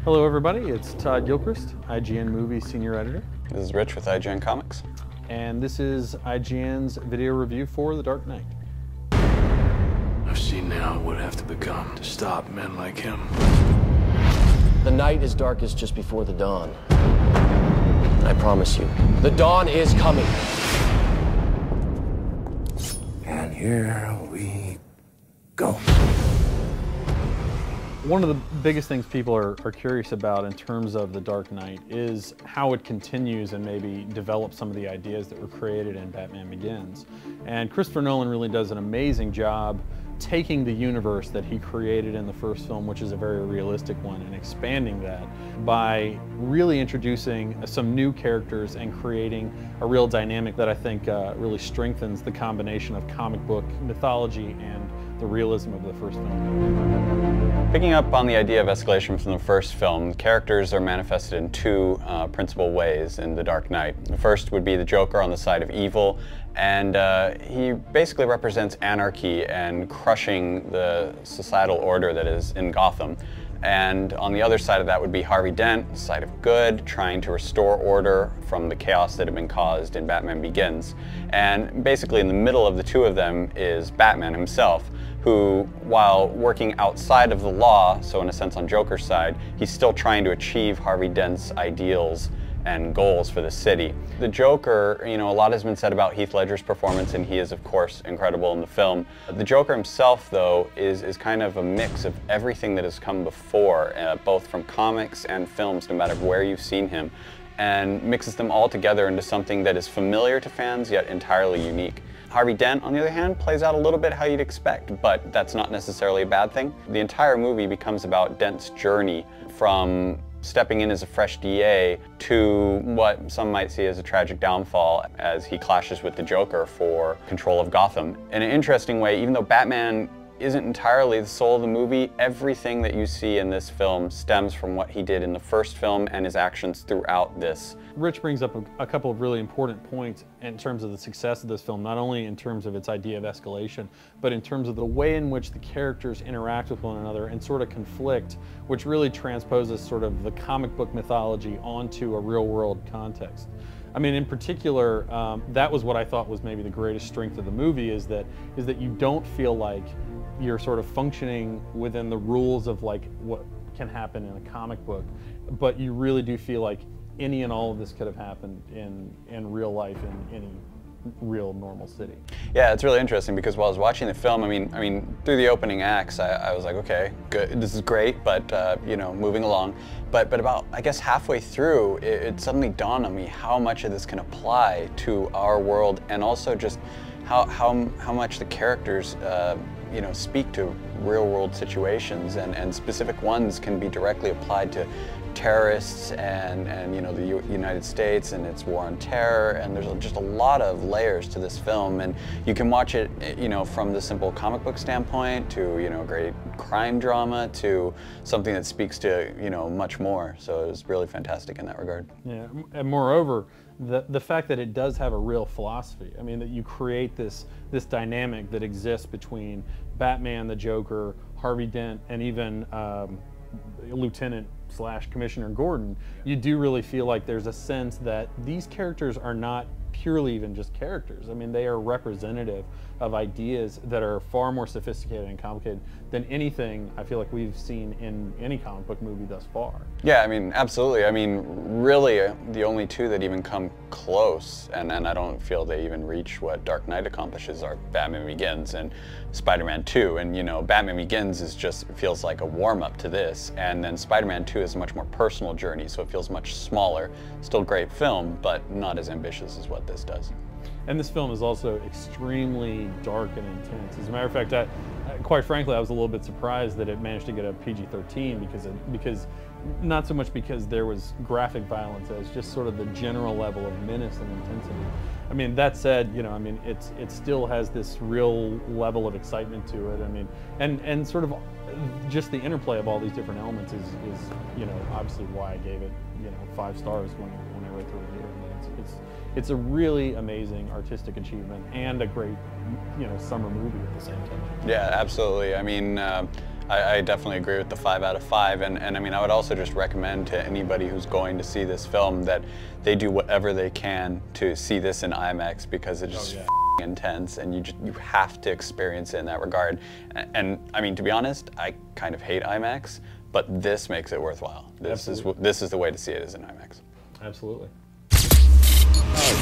Hello everybody, it's Todd Gilchrist, IGN Movie Senior Editor. This is Rich with IGN Comics. And this is IGN's video review for The Dark Knight. I've seen now what it would have to become to stop men like him. The night is darkest just before the dawn. I promise you, the dawn is coming. And here we go. One of the biggest things people are curious about in terms of The Dark Knight is how it continues and maybe develops some of the ideas that were created in Batman Begins. And Christopher Nolan really does an amazing job taking the universe that he created in the first film, which is a very realistic one, and expanding that by really introducing some new characters and creating a real dynamic that I think really strengthens the combination of comic book mythology and the realism of the first film. Picking up on the idea of escalation from the first film, characters are manifested in two principal ways in The Dark Knight. The first would be the Joker on the side of evil, and he basically represents anarchy and crushing the societal order that is in Gotham. And on the other side of that would be Harvey Dent, the side of good, trying to restore order from the chaos that had been caused in Batman Begins. And basically in the middle of the two of them is Batman himself, who, while working outside of the law, so in a sense on Joker's side, he's still trying to achieve Harvey Dent's ideals and goals for the city. The Joker, a lot has been said about Heath Ledger's performance, and he is of course incredible in the film. The Joker himself, though, is kind of a mix of everything that has come before, both from comics and films, no matter where you've seen him, and mixes them all together into something that is familiar to fans, yet entirely unique. Harvey Dent, on the other hand, plays out a little bit how you'd expect, but that's not necessarily a bad thing. The entire movie becomes about Dent's journey from stepping in as a fresh DA to what some might see as a tragic downfall as he clashes with the Joker for control of Gotham. In an interesting way, even though Batman isn't entirely the soul of the movie, everything that you see in this film stems from what he did in the first film and his actions throughout this. Rich brings up a couple of really important points in terms of the success of this film, not only in terms of its idea of escalation, but in terms of the way in which the characters interact with one another and sort of conflict, which really transposes sort of the comic book mythology onto a real world context. I mean, in particular, that was what I thought was maybe the greatest strength of the movie, is that you don't feel like you're sort of functioning within the rules of like what can happen in a comic book, but you really do feel like any and all of this could have happened in real life in any real normal city. Yeah, it's really interesting because while I was watching the film, I mean, through the opening acts, I was like, okay, good, this is great, but moving along. But about, I guess, halfway through, it suddenly dawned on me how much of this can apply to our world, and also just how much the characters speak to real world situations, and specific ones can be directly applied to terrorists and the United States and its war on terror, and there's just a lot of layers to this film, and you can watch it from the simple comic book standpoint to a great crime drama to something that speaks to much more. So it was really fantastic in that regard. Yeah, and moreover, the fact that it does have a real philosophy. I mean, that you create this dynamic that exists between Batman, the Joker, Harvey Dent, and even Lieutenant/Commissioner Gordon. You do really feel like there's a sense that these characters are not purely even just characters. I mean, they are representative of ideas that are far more sophisticated and complicated than anything I feel like we've seen in any comic book movie thus far. Yeah, I mean, absolutely. I mean, really, the only two that even come close, and I don't feel they even reach what Dark Knight accomplishes, are Batman Begins and Spider-Man 2. And Batman Begins feels like a warm-up to this, and then Spider-Man 2 is a much more personal journey, so it feels much smaller. Still a great film, but not as ambitious as what this does. And this film is also extremely dark and intense. As a matter of fact, quite frankly, I was a little bit surprised that it managed to get a PG-13 because not so much because there was graphic violence as just sort of the general level of menace and intensity. I mean, that said, it still has this real level of excitement to it. I mean, and sort of just the interplay of all these different elements is obviously why I gave it 5 stars when I read through it here. I mean, it's a really amazing artistic achievement and a great summer movie at the same time. Yeah, absolutely. I mean, I definitely agree with the 5 out of 5, and I mean, I would also just recommend to anybody who's going to see this film that they do whatever they can to see this in IMAX, because it is intense, and you have to experience it in that regard. And I mean, to be honest, I kind of hate IMAX, but this makes it worthwhile. This is the way to see it, is in IMAX. Absolutely. Oh,